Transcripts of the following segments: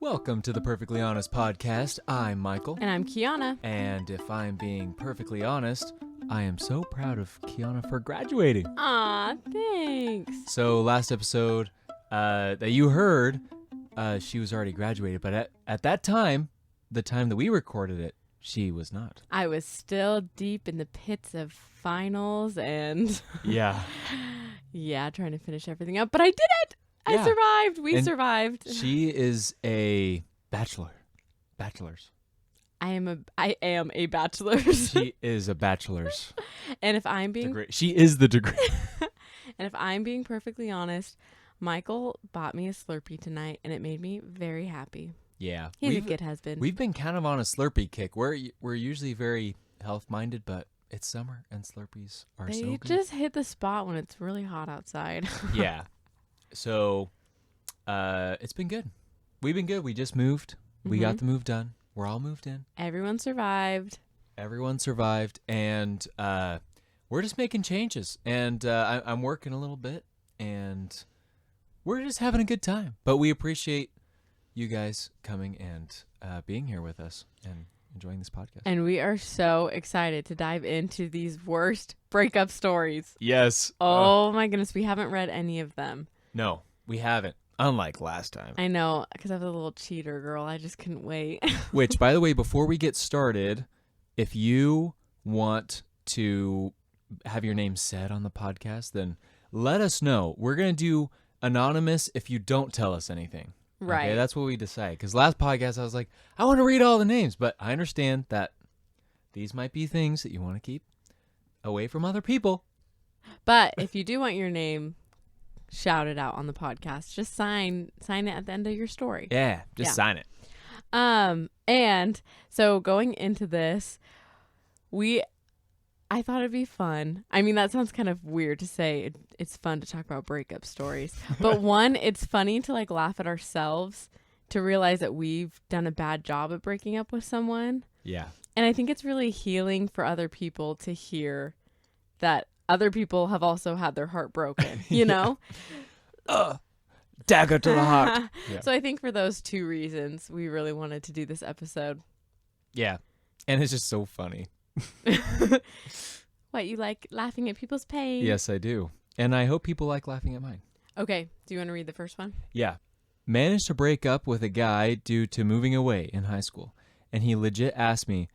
Welcome to the Perfectly Honest Podcast. I'm Michael. And I'm Kiahna. And if I'm being perfectly honest, I am so proud of Kiahna for graduating. Aw, thanks. So last episode that you heard, she was already graduated. But at that time, the time that we recorded it, she was not. I was still deep in the pits of finals and... Yeah. Yeah, trying to finish everything up. But I did it! I survived. We survived. She is a bachelor's. I am a bachelor's. She is a bachelor's. And if I'm being... degree. She is the degree. And if I'm being perfectly honest, Michael bought me a Slurpee tonight, and it made me very happy. Yeah. He's a good husband. We've been kind of on a Slurpee kick. We're usually very health-minded, but it's summer, and Slurpees are so good. They just hit the spot when it's really hot outside. Yeah. So, it's been good. We've been good. We just moved. We got the move done. We're all moved in. Everyone survived. And we're just making changes. And I'm working a little bit, and we're just having a good time. But we appreciate you guys coming and being here with us and enjoying this podcast. And we are so excited to dive into these worst breakup stories. Yes. Oh my goodness, we haven't read any of them. No, we haven't. Unlike last time. I know, because I was a little cheater girl. I just couldn't wait. Which, by the way, before we get started, if you want to have your name said on the podcast, then let us know. We're going to do anonymous if you don't tell us anything. Right. Okay, that's what we decided. Because last podcast, I was like, I want to read all the names. But I understand that these might be things that you want to keep away from other people. But if you do want your name shouted out on the podcast, just sign it at the end of your story. Yeah, just sign it. And so going into this, I thought it'd be fun. I mean, that sounds kind of weird to say. It's fun to talk about breakup stories. But one, it's funny to like laugh at ourselves to realize that we've done a bad job at breaking up with someone. Yeah. And I think it's really healing for other people to hear that other people have also had their heart broken, you know? Dagger to the heart. Yeah. So I think for those two reasons, we really wanted to do this episode. Yeah. And it's just so funny. What, you like laughing at people's pain? Yes, I do. And I hope people like laughing at mine. Okay. Do you want to read the first one? Yeah. Managed to break up with a guy due to moving away in high school. And he legit asked me,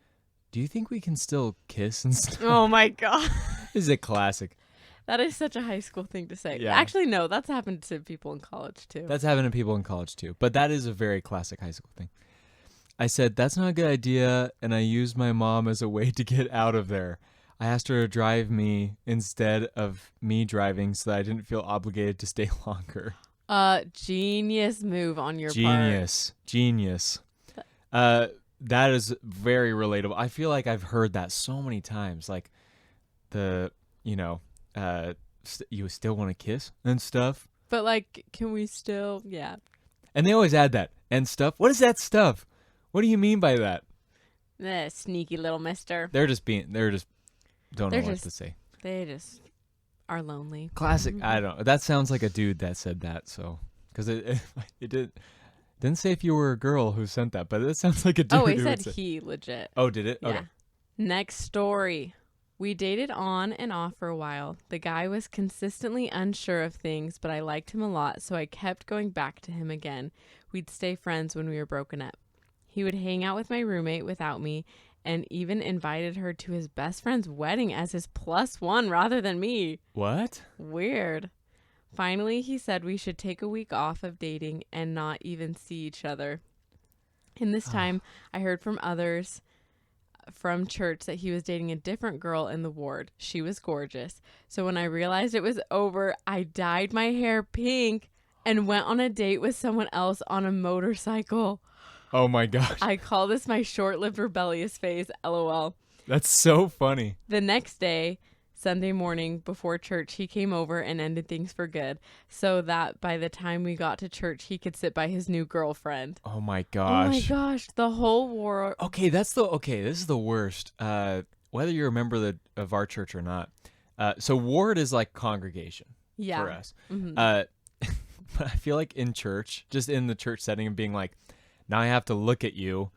do you think we can still kiss and stuff? Oh my God. This is a classic. That is such a high school thing to say. Yeah. Actually, no, that's happened to people in college too. That's happened to people in college too. But that is a very classic high school thing. I said, that's not a good idea. And I used my mom as a way to get out of there. I asked her to drive me instead of me driving so that I didn't feel obligated to stay longer. Genius move on your part. Genius. That is very relatable. I feel like I've heard that so many times. Like you still want to kiss and stuff. But like, can we still? Yeah. And they always add that and stuff. What is that stuff? What do you mean by that? Sneaky little mister. They're just don't know what to say. They just are lonely. Classic. I don't know. That sounds like a dude that said that. So, because it didn't say if you were a girl who sent that, but it sounds like a dude. Oh, it said he legit. Oh, did it? Yeah. Okay. Next story. We dated on and off for a while. The guy was consistently unsure of things, but I liked him a lot, so I kept going back to him again. We'd stay friends when we were broken up. He would hang out with my roommate without me and even invited her to his best friend's wedding as his +1 rather than me. What? Weird. Finally, he said we should take a week off of dating and not even see each other. In this time, I heard from others from church that he was dating a different girl in the ward. She was gorgeous. So when I realized it was over, I dyed my hair pink and went on a date with someone else on a motorcycle. Oh my gosh. I call this my short-lived rebellious phase, LOL. That's so funny. The next day, Sunday morning before church, he came over and ended things for good, so that by the time we got to church, he could sit by his new girlfriend. Oh my gosh. Oh my gosh, the whole war. Okay, this is the worst. Whether you're a member of our church or not. So ward is like congregation for us. Mm-hmm. But I feel like in church, just in the church setting, and being like, Now I have to look at you,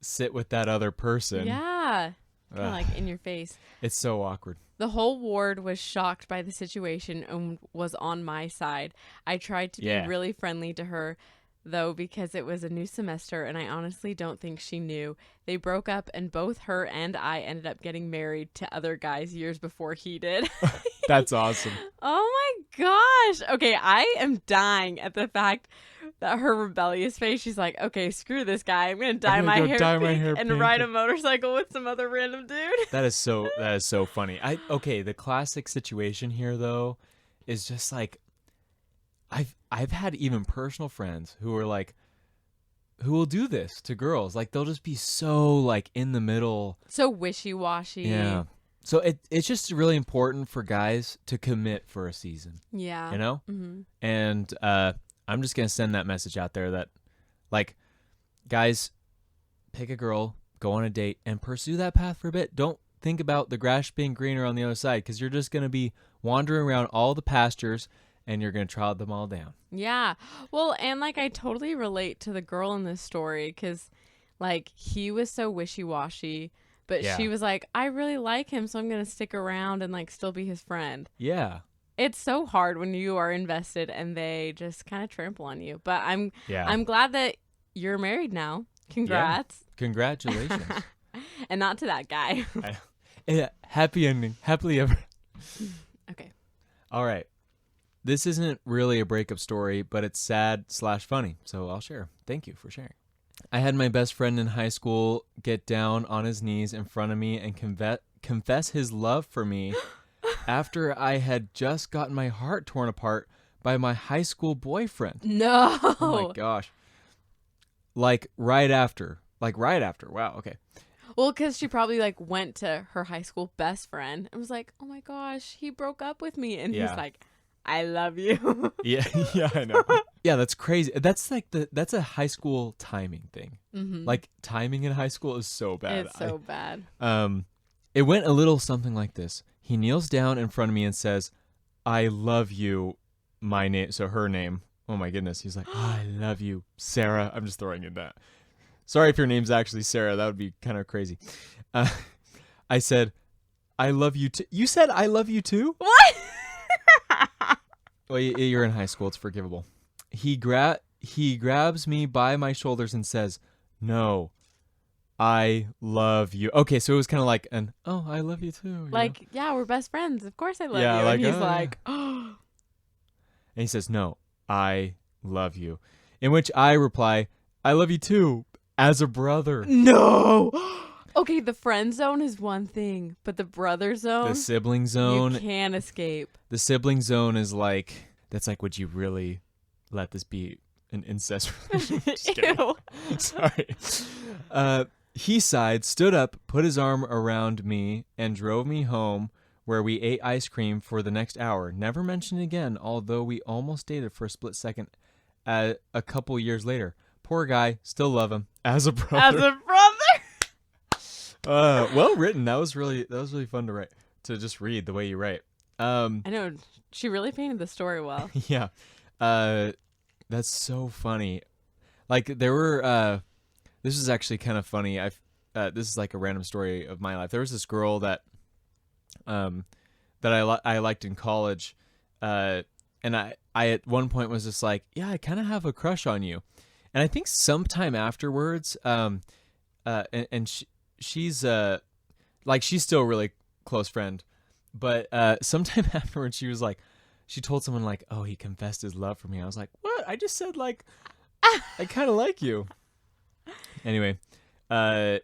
sit with that other person. Yeah. Kind of Ugh. like in your face. It's so awkward. The whole ward was shocked by the situation and was on my side. I tried to be really friendly to her, though, because it was a new semester, and I honestly don't think she knew. They broke up, and both her and I ended up getting married to other guys years before he did. That's awesome. Oh my gosh. Okay, I am dying at the fact that her rebellious face, she's like, okay, screw this guy. I'm going to dye my hair pink and ride a motorcycle with some other random dude. That is so funny. Okay, the classic situation here though is just like I've had even personal friends who are like who will do this to girls. Like they'll just be so like in the middle. So wishy-washy. Yeah. So it's just really important for guys to commit for a season. Yeah. You know? Mm-hmm. And I'm just going to send that message out there that like guys, pick a girl, go on a date and pursue that path for a bit. Don't think about the grass being greener on the other side because you're just going to be wandering around all the pastures and you're going to trot them all down. Yeah. Well, and like I totally relate to the girl in this story because like he was so wishy-washy, but she was like, I really like him, so I'm going to stick around and like still be his friend. Yeah. It's so hard when you are invested and they just kind of trample on you. But I'm glad that you're married now. Congrats. Yeah. Congratulations. And not to that guy. Yeah, happy ending. Happily ever. Okay. All right. This isn't really a breakup story, but it's sad/funny, so I'll share. Thank you for sharing. I had my best friend in high school get down on his knees in front of me and confess his love for me after I had just gotten my heart torn apart by my high school boyfriend. No. Oh my gosh. Like right after. Wow, okay. Well, because she probably like went to her high school best friend and was like, oh my gosh, he broke up with me. And he's like, I love you. Yeah, I know. Yeah, that's crazy. That's like that's a high school timing thing. Mm-hmm. Like timing in high school is so bad. It's so bad. It went a little something like this. He kneels down in front of me and says, I love you, my name. So her name. Oh my goodness. He's like, I love you, Sarah. I'm just throwing in that. Sorry if your name's actually Sarah. That would be kind of crazy. I said, I love you too. You said I love you too? What? Well, you're in high school. It's forgivable. He grabs me by my shoulders and says, no, I love you. Okay, so it was kind of like I love you too. Like, know? Yeah, we're best friends. Of course I love you. Like, and he's like, oh. And he says, no, I love you. In which I reply, I love you too, as a brother. No. Okay, the friend zone is one thing, but the brother zone, the sibling zone, you can't escape. The sibling zone is like, that's like, would you really let this be an incest relationship? Just kidding. Sorry. He sighed, stood up, put his arm around me, and drove me home, where we ate ice cream for the next hour. Never mentioned again, although we almost dated for a split second a couple years later. Poor guy, still love him as a brother. As a brother. Well written. That was really fun to just read the way you write. I know, she really painted the story well. Yeah. That's so funny. Like there were this is actually kind of funny. This is like a random story of my life. There was this girl that I liked in college, and I at one point was just like, yeah, I kind of have a crush on you. And I think sometime afterwards, she's like, she's still a really close friend, but sometime afterwards she was like, she told someone like, oh, he confessed his love for me. I was like, what? I just said like, I kind of like you. Anyway, kind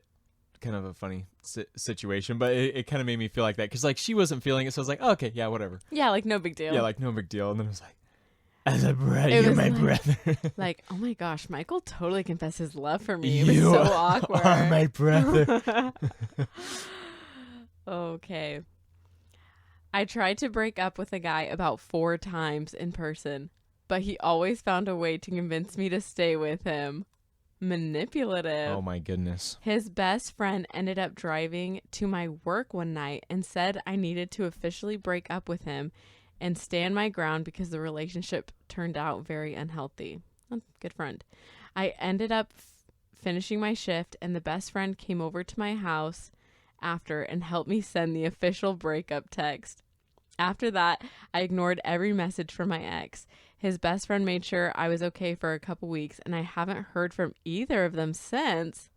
of a funny situation, but it kind of made me feel like that because like she wasn't feeling it, so I was like, oh, okay, yeah, whatever. Yeah, like no big deal. Yeah, like no big deal. And then it was like, as a brother, you're my brother. Like, oh my gosh, Michael totally confessed his love for me. It was so awkward. Are my brother. Okay. I tried to break up with a guy about 4 times in person, but he always found a way to convince me to stay with him. Manipulative. Oh my goodness. His best friend ended up driving to my work one night and said I needed to officially break up with him and stand my ground because the relationship turned out very unhealthy. Good friend. I ended up finishing my shift, and the best friend came over to my house after and helped me send the official breakup text. After that, I ignored every message from my ex. His best friend made sure I was okay for a couple weeks, and I haven't heard from either of them since.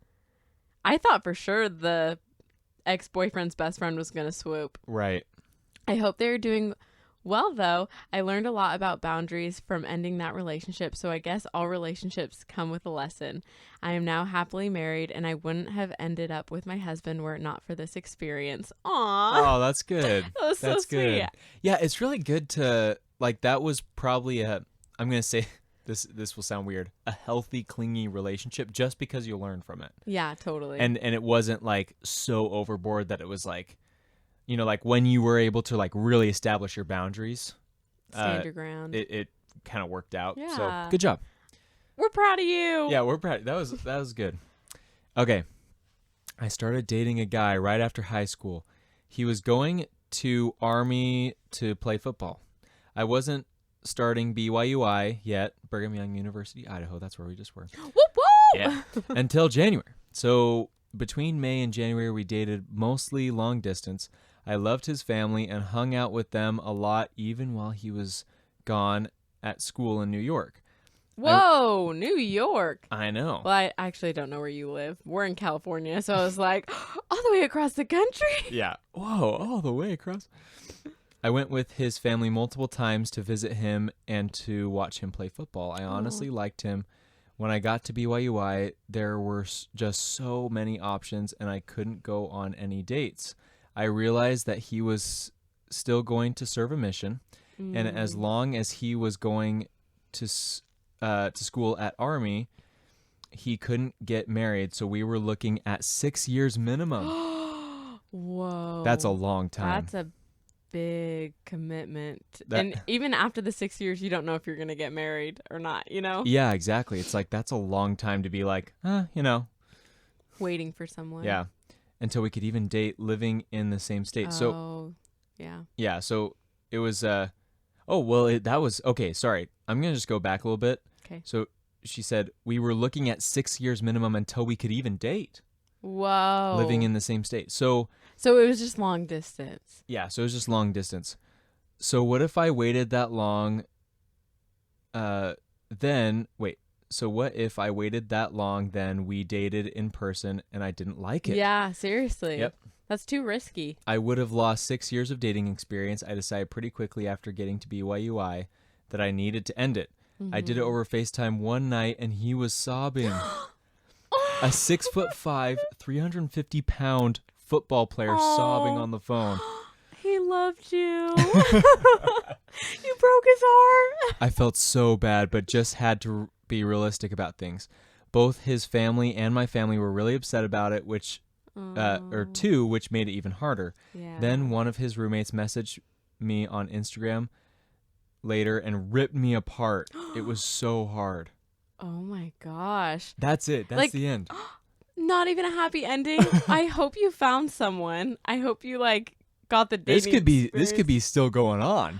I thought for sure the ex-boyfriend's best friend was going to swoop. Right. I hope they're doing well, though. I learned a lot about boundaries from ending that relationship, so I guess all relationships come with a lesson. I am now happily married, and I wouldn't have ended up with my husband were it not for this experience. Aww. Oh, that's good. That was That's so good. sweet. Yeah, it's really good to, like, that was probably I'm going to say this will sound weird, a healthy, clingy relationship just because you learn from it. Yeah, totally. And it wasn't like so overboard that it was like, you know, like when you were able to like really establish your boundaries, Stand your ground. it kind of worked out. Yeah. So good job. We're proud of you. Yeah, we're proud. That was good. Okay. I started dating a guy right after high school. He was going to Army to play football. I wasn't starting BYUI yet, Brigham Young University, Idaho. That's where we just were. Whoop, whoop. Yeah. Until January. So between May and January, we dated mostly long distance. I loved his family and hung out with them a lot, even while he was gone at school in New York. Whoa, New York. I know. Well, I actually don't know where you live. We're in California, so I was like, all the way across the country? Yeah. Whoa, all the way across. I went with his family multiple times to visit him and to watch him play football. I honestly liked him. When I got to BYUI, there were just so many options, and I couldn't go on any dates. I realized that he was still going to serve a mission, and as long as he was going to school at Army, he couldn't get married. So we were looking at 6 years minimum. Whoa. That's a long time. That's a big commitment. And even after the 6 years, you don't know if you're going to get married or not, you know? Yeah, exactly. It's like that's a long time to be like, you know. Waiting for someone. Yeah. Until we could even date living in the same state. Yeah. Yeah, so it was that was okay, sorry. I'm going to just go back a little bit. Okay. So she said we were looking at 6 years minimum until we could even date. Whoa. Living in the same state. So it was just long distance. yeah, so it was just long distance. So what if I waited that long so what if I waited that long, then we dated in person and I didn't like it? Yeah, seriously. Yep. That's too risky. I would have lost 6 years of dating experience. I decided pretty quickly after getting to BYUI that I needed to end it. I did it over FaceTime one night and he was sobbing. A 6'5", 350-pound football player sobbing on the phone. He loved you. You broke his heart. I felt so bad, but just had to be realistic about things. Both his family and my family were really upset about it, which made it even harder. Yeah. Then one of his roommates messaged me on Instagram later and ripped me apart. It was so hard. Oh my gosh. That's it. That's the end. Not even a happy ending. I hope you found someone. I hope you got the dating This could be still going on.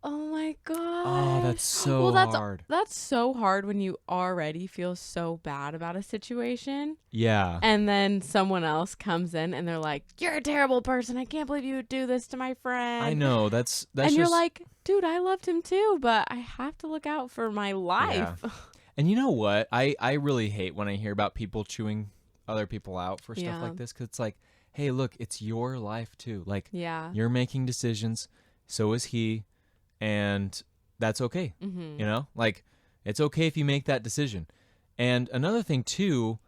Oh my gosh. Oh, that's so hard. That's so hard when you already feel so bad about a situation. Yeah. And then someone else comes in and they're like, "You're a terrible person. I can't believe you would do this to my friend." I know. That's and just... you're like, "Dude, I loved him too, but I have to look out for my life." Yeah. And you know what? I really hate when I hear about people chewing other people out for stuff like this, because it's like, hey, look, it's your life too. Like, you're making decisions. So is he. And that's okay. Mm-hmm. You know, like, it's okay if you make that decision. And another thing too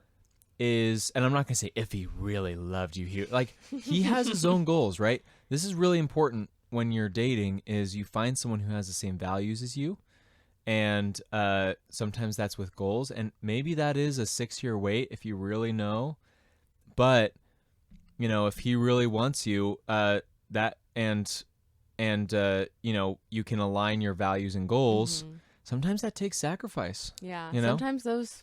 is, and I'm not going to say if he really loved you here, like, he has his own goals, right? This is really important when you're dating, is you find someone who has the same values as you. And sometimes that's with goals, and maybe that is a 6-year wait if you really know. But you know, if he really wants you, you know, you can align your values and goals. Mm-hmm. Sometimes that takes sacrifice. Yeah. You know? Sometimes those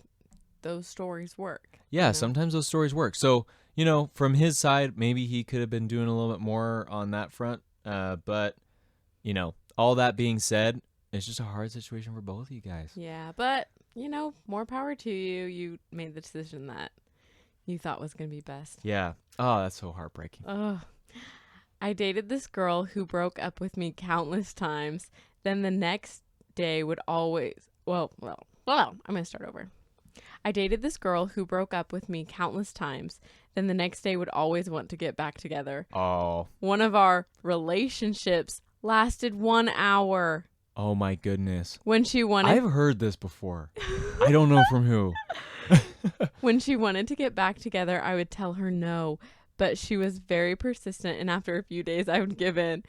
stories work. Yeah. You know? Sometimes those stories work. So, you know, from his side, maybe he could have been doing a little bit more on that front. But you know, all that being said, it's just a hard situation for both of you guys. Yeah, but, more power to you. You made the decision that you thought was going to be best. Yeah. Oh, that's so heartbreaking. Ugh. I dated this girl who broke up with me countless times. Then the next day would always... Well, I'm going to start over. I dated this girl who broke up with me countless times. Then the next day would always want to get back together. Oh. One of our relationships lasted 1 hour. Oh, my goodness. When she wanted... I've heard this before. I don't know from who. When she wanted to get back together, I would tell her no. But she was very persistent, and after a few days, I would give in.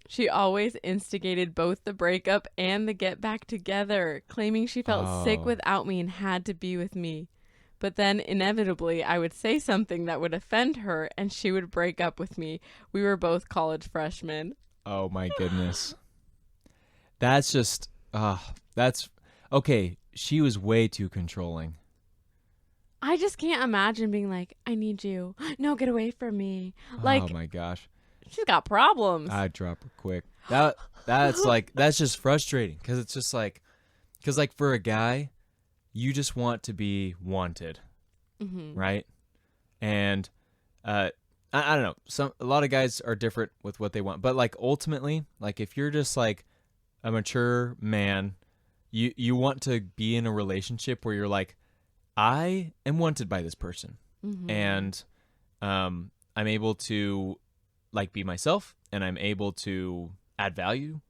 She always instigated both the breakup and the get back together, claiming she felt sick without me and had to be with me. But then, inevitably, I would say something that would offend her, and she would break up with me. We were both college freshmen. Oh, my goodness. That's just... that's... Okay, she was way too controlling. I just can't imagine being like, I need you. No, get away from me. Like, oh, my gosh. She's got problems. I'd drop her quick. That's just frustrating because it's just like, because like for a guy, you just want to be wanted, right? And I don't know. A lot of guys are different with what they want, but like ultimately, like if you're just like a mature man, you want to be in a relationship where you're like, I am wanted by this person, and I'm able to like be myself, and I'm able to add value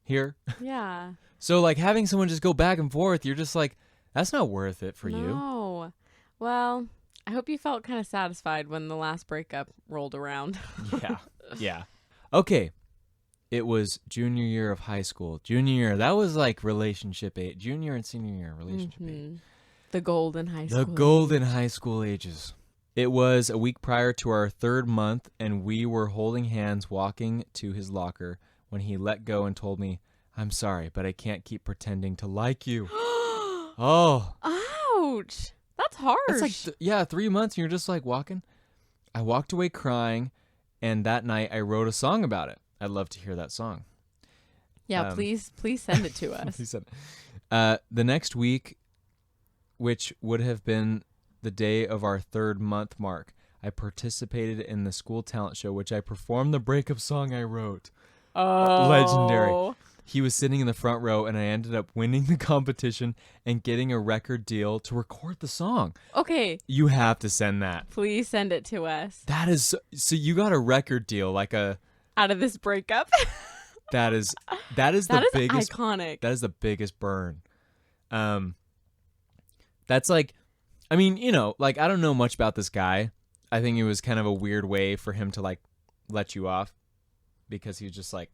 here. Yeah. So like having someone just go back and forth, you're just like, that's not worth it for you. No. Well, I hope you felt kind of satisfied when the last breakup rolled around. Yeah. Okay. It was junior year of high school. Junior year, that was like relationship age. Junior and senior year relationship age. The golden high school. The golden high school ages. It was a week prior to our 3rd month, and we were holding hands walking to his locker when he let go and told me, I'm sorry, but I can't keep pretending to like you. Oh. Ouch. That's harsh. That's like, 3 months, and you're just like walking. I walked away crying, and that night I wrote a song about it. I'd love to hear that song. Yeah, please send it to us. The next week, which would have been the day of our 3rd month mark, I participated in the school talent show, which I performed the breakup song I wrote. Oh. Legendary. He was sitting in the front row, and I ended up winning the competition and getting a record deal to record the song. Okay. You have to send that. Please send it to us. That is so you got a record deal, like a out of this breakup. That is that is biggest iconic. That is the biggest burn. That's like, I mean, like I don't know much about this guy. I think it was kind of a weird way for him to like let you off because he was just like,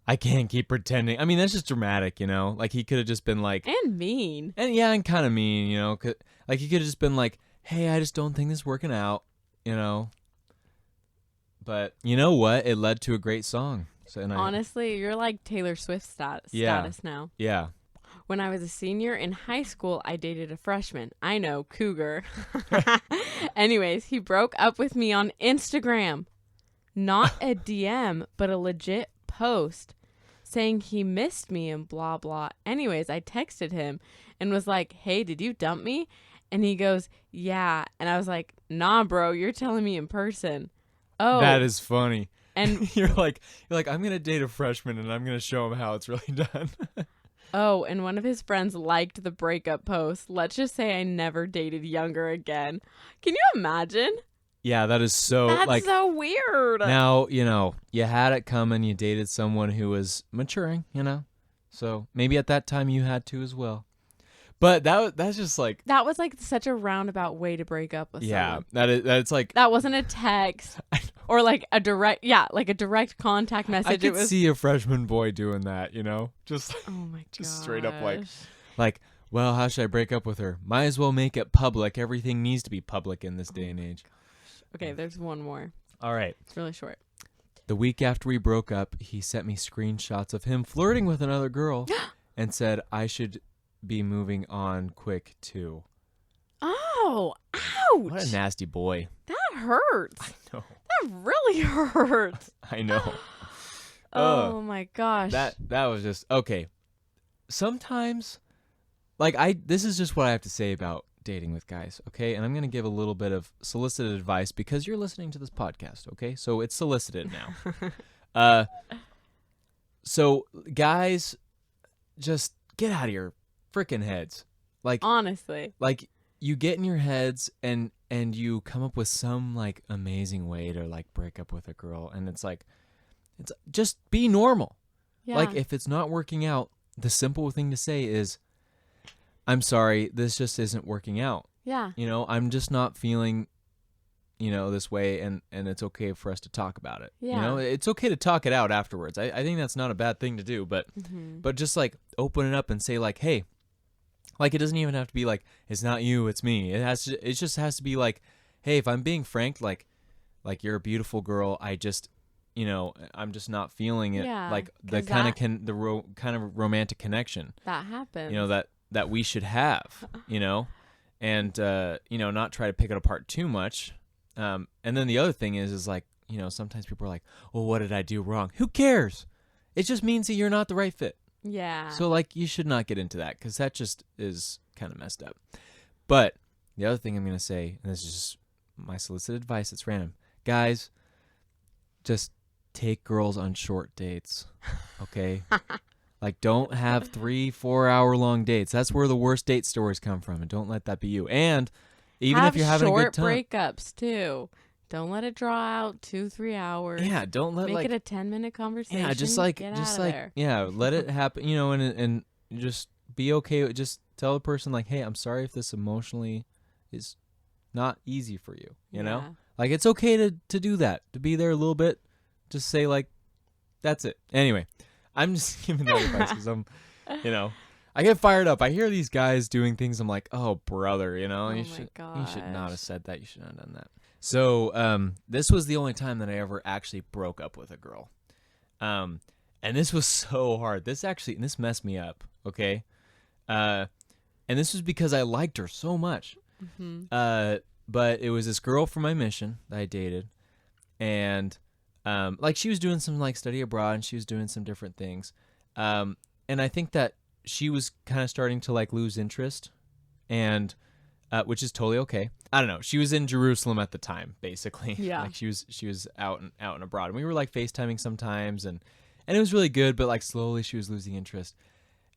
I can't keep pretending. I mean, that's just dramatic, Like he could have just been like, and mean, and kind of mean, like he could have just been like, hey, I just don't think this is working out, But you know what? It led to a great song. So, honestly, you're like Taylor Swift status now. Yeah. When I was a senior in high school, I dated a freshman. I know, cougar. Anyways, he broke up with me on Instagram. Not a DM, but a legit post saying he missed me and blah, blah. Anyways, I texted him and was like, hey, did you dump me? And he goes, yeah. And I was like, nah, bro, you're telling me in person. Oh. That is funny. And you're like, I'm going to date a freshman and I'm going to show him how it's really done. Oh, and one of his friends liked the breakup post. Let's just say I never dated younger again. Can you imagine? Yeah, that is so That's so weird. Now, you had it coming. You dated someone who was maturing, So maybe at that time you had to as well. But that's just like... That was like such a roundabout way to break up with someone. That's like... That wasn't a text or like a direct contact message. I could see a freshman boy doing that, Just oh my god, just straight up like, well, how should I break up with her? Might as well make it public. Everything needs to be public in this day and age. Okay, there's one more. All right. It's really short. The week after we broke up, he sent me screenshots of him flirting with another girl and said I should be moving on quick too. Oh, ouch. What a nasty boy. That hurts. I know. That really hurts. I know. Oh my gosh. That was just okay. Sometimes, this is just what I have to say about dating with guys, okay? And I'm gonna give a little bit of solicited advice because you're listening to this podcast, okay? So it's solicited now. So guys, just get out of your freaking heads. Honestly. Like you get in your heads and you come up with some like amazing way to like break up with a girl, and it's just be normal. Yeah. Like if it's not working out, the simple thing to say is, I'm sorry, this just isn't working out. Yeah. I'm just not feeling, this way, and it's okay for us to talk about it. Yeah. It's okay to talk it out afterwards. I think that's not a bad thing to do, but just like open it up and say like, hey, like it doesn't even have to be like, it's not you, it's me. It just has to be like, hey, if I'm being frank, like you're a beautiful girl. I just, I'm just not feeling it. Yeah, Like the kind of romantic connection that happens. That we should have, and not try to pick it apart too much. And then the other thing is like, sometimes people are like, well, what did I do wrong? Who cares? It just means that you're not the right fit. Yeah. So like you should not get into that because that just is kind of messed up. But the other thing I'm going to say, and this is just my solicited advice, it's random. Guys, just take girls on short dates, okay? Like don't have 3-4 hour long dates. That's where the worst date stories come from, and don't let that be you. And even if you're having a good time, short breakups too. Don't let it draw out 2-3 hours. Yeah, don't let make it a 10-minute conversation. Yeah, just like yeah, let it happen. And just be okay with, just tell the person like, hey, I'm sorry if this emotionally is not easy for you. You know, like it's okay to do that, to be there a little bit. Just say like, that's it. Anyway, I'm just giving that advice because I'm, I get fired up. I hear these guys doing things. I'm like, oh brother, you should not have said that. You should not have done that. So this was the only time that I ever actually broke up with a girl. And this was so hard. This messed me up, okay? And this was because I liked her so much. Mm-hmm. But it was this girl from my mission that I dated. And she was doing some like study abroad, and she was doing some different things. And I think that she was kind of starting to like lose interest, and which is totally okay. I don't know. She was in Jerusalem at the time, basically. Yeah. Like she was out and abroad. And we were like FaceTiming sometimes, and it was really good, but like slowly she was losing interest.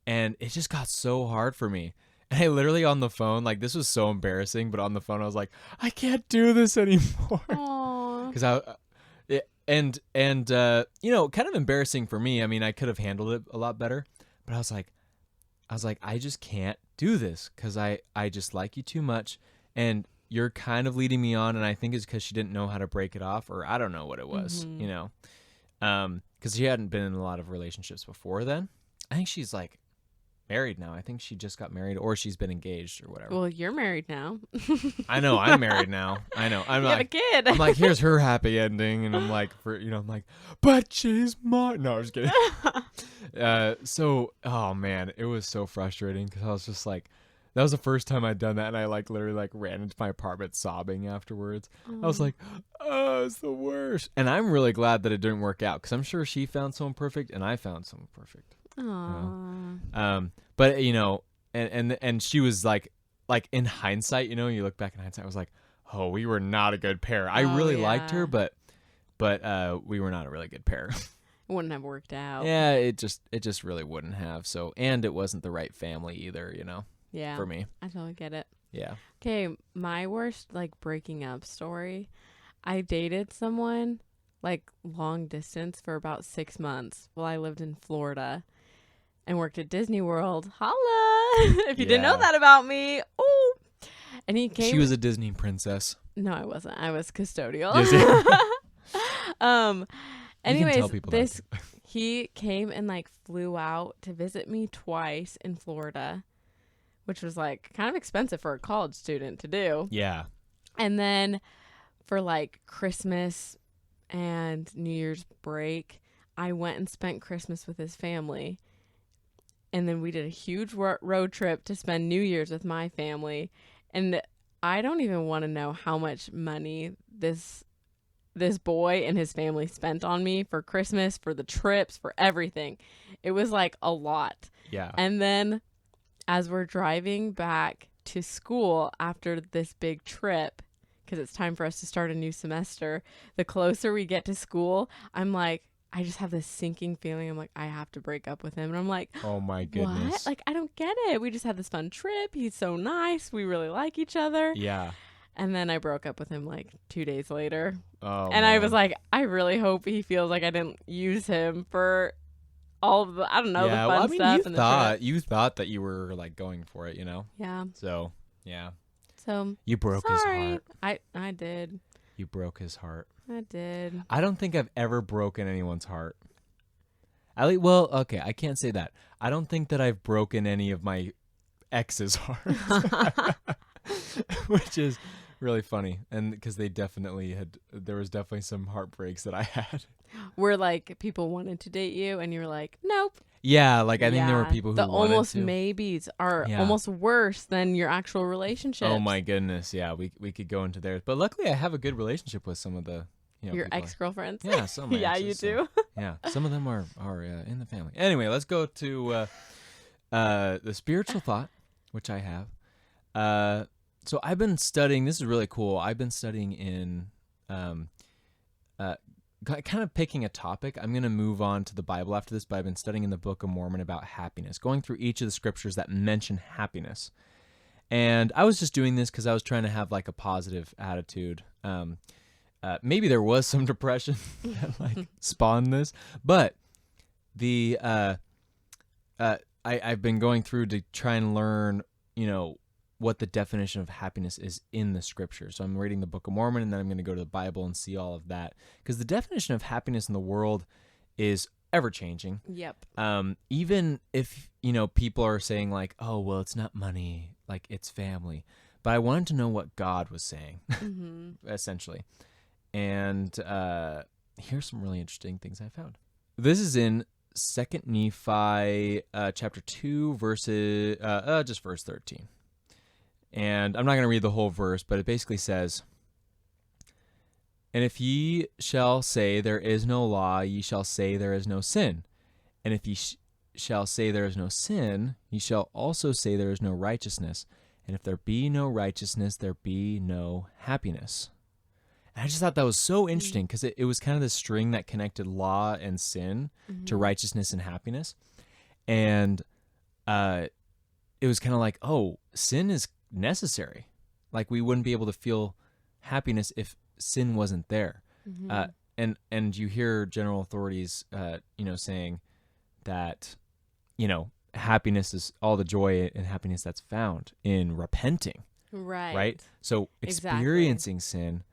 And it just got so hard for me. And I literally on the phone, like this was so embarrassing, but on the phone I was like, I can't do this anymore. Because kind of embarrassing for me. I mean, I could have handled it a lot better, but I was like, I just can't do this because I just like you too much, and you're kind of leading me on, and I think it's because she didn't know how to break it off, or I don't know what it was, because she hadn't been in a lot of relationships before then. I think she's like married now. I think she just got married, or she's been engaged or whatever. Well, you're married now. I know, I'm married now. I know. I'm you like, have a kid. I'm like, here's her happy ending, and I'm like, I'm like, but she's mine. No, I'm just kidding. So, oh man, it was so frustrating because I was just like, that was the first time I'd done that, and I like literally like ran into my apartment sobbing afterwards. I was like, oh, it's the worst. And I'm really glad that it didn't work out because I'm sure she found someone perfect, and I found someone perfect. Aww. But and she was like in hindsight, you look back in hindsight, I was like, oh, we were not a good pair. I really liked her, but we were not a really good pair. It wouldn't have worked out. Yeah, it just really wouldn't have. So, and it wasn't the right family either, Yeah. for me. I totally get it. Yeah. Okay, my worst like breaking up story. I dated someone like long distance for about 6 months while I lived in Florida and worked at Disney World. Holla! If you didn't know that about me. Oh. And he came. She was a Disney princess. No, I wasn't. I was custodial. Yes, Anyways, he came and like flew out to visit me twice in Florida, which was like kind of expensive for a college student to do. Yeah. And then for like Christmas and New Year's break, I went and spent Christmas with his family. And then we did a huge road trip to spend New Year's with my family. And I don't even want to know how much money this this boy and his family spent on me for Christmas, for the trips, for everything. It was like a lot. Yeah. And then as we're driving back to school after this big trip, because it's time for us to start a new semester, the closer we get to school, I'm like, I just have this sinking feeling. I'm like, I have to break up with him. And I'm like, oh my goodness. what? Like, I don't get it. We just had this fun trip. He's so nice. We really like each other. Yeah. And then I broke up with him like 2 days later. Oh, and man. I was like, I really hope he feels like I didn't use him for all of the, I don't know, the fun stuff. You thought that you were like going for it, Yeah. So, yeah. So you broke his heart. I did. You broke his heart. I did. I don't think I've ever broken anyone's heart. Well, okay, I can't say that. I don't think that I've broken any of my ex's hearts, which is really funny. And because there was definitely some heartbreaks that I had. Where like people wanted to date you and you're like, nope. Yeah, like I think there were people who the wanted almost to. maybes are almost worse than your actual relationship. Oh my goodness, yeah, we could go into theirs, but luckily I have a good relationship with some of the your ex-girlfriends. Yeah, some of my yeah, exes, you do. Yeah, some of them are in the family. Anyway, let's go to the spiritual thought, which I have. So I've been studying. This is really cool. I've been studying in kind of picking a topic. I'm going to move on to the Bible after this, but I've been studying in the Book of Mormon about happiness, going through each of the scriptures that mention happiness. And I was just doing this because I was trying to have like a positive attitude. Maybe there was some depression that like spawned this, but I've been going through to try and learn, what the definition of happiness is in the scripture. So I'm reading the Book of Mormon, and then I'm going to go to the Bible and see all of that. Because the definition of happiness in the world is ever-changing. Yep. Even if, people are saying like, oh, well, it's not money, like it's family. But I wanted to know what God was saying, essentially. And here's some really interesting things I found. This is in 2 Nephi chapter 2, just verse 13. And I'm not going to read the whole verse, but it basically says, "And if ye shall say there is no law, ye shall say there is no sin. And if ye shall say there is no sin, ye shall also say there is no righteousness. And if there be no righteousness, there be no happiness." And I just thought that was so interesting because it was kind of the string that connected law and sin to righteousness and happiness. And it was kind of like, oh, sin is necessary. Like we wouldn't be able to feel happiness if sin wasn't there. And you hear general authorities, saying that, happiness is all the joy and happiness that's found in repenting. Right. So experiencing sin,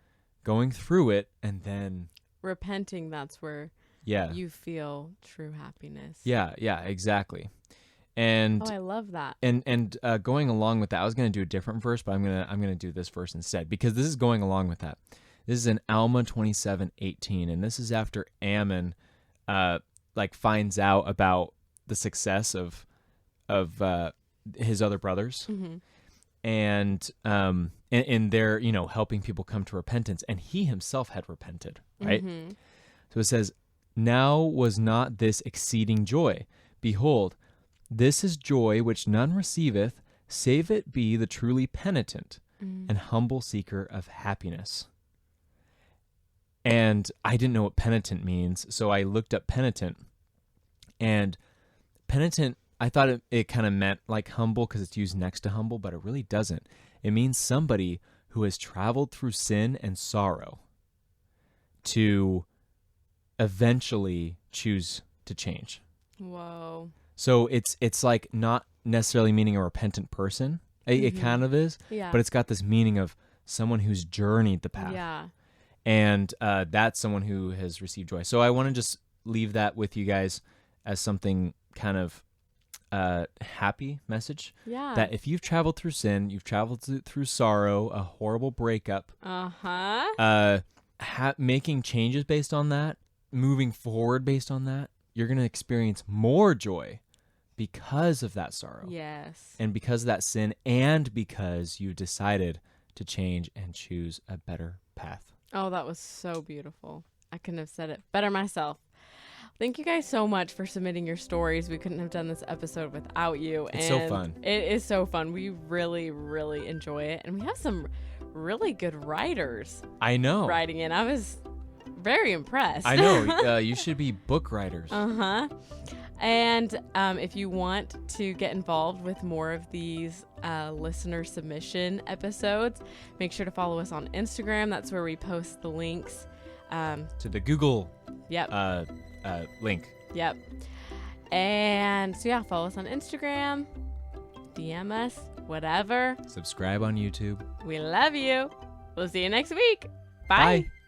going through it, and then repenting, that's where you feel true happiness. Yeah, exactly. And I love that. And going along with that, I was going to do a different verse, but I'm gonna do this verse instead because this is going along with that. This is in Alma 27:18, and this is after Ammon finds out about the success of his other brothers, and they're helping people come to repentance, and he himself had repented, right? So it says, "Now was not this exceeding joy? Behold, this is joy which none receiveth, save it be the truly penitent and humble seeker of happiness." And I didn't know what penitent means, so I looked up penitent. And penitent, I thought it kind of meant like humble because it's used next to humble, but it really doesn't. It means somebody who has traveled through sin and sorrow to eventually choose to change. Whoa. So it's like not necessarily meaning a repentant person. It kind of is, but it's got this meaning of someone who's journeyed the path. Yeah. And that's someone who has received joy. So I want to just leave that with you guys as something kind of happy message. Yeah. That if you've traveled through sin, you've traveled through sorrow, a horrible breakup, making changes based on that, moving forward based on that, you're going to experience more joy because of that sorrow. Yes. And because of that sin, and because you decided to change and choose a better path. Oh, that was so beautiful. I couldn't have said it better myself. Thank you guys so much for submitting your stories. We couldn't have done this episode without you. It's so fun. It is so fun. We really, really enjoy it. And we have some really good writers I know. writing in. I was very impressed. I know. You should be book writers. Uh-huh. And if you want to get involved with more of these listener submission episodes, make sure to follow us on Instagram. That's where we post the links. To the Google Yep. link. Yep. And so, yeah, follow us on Instagram. DM us. Whatever. Subscribe on YouTube. We love you. We'll see you next week. Bye. Bye.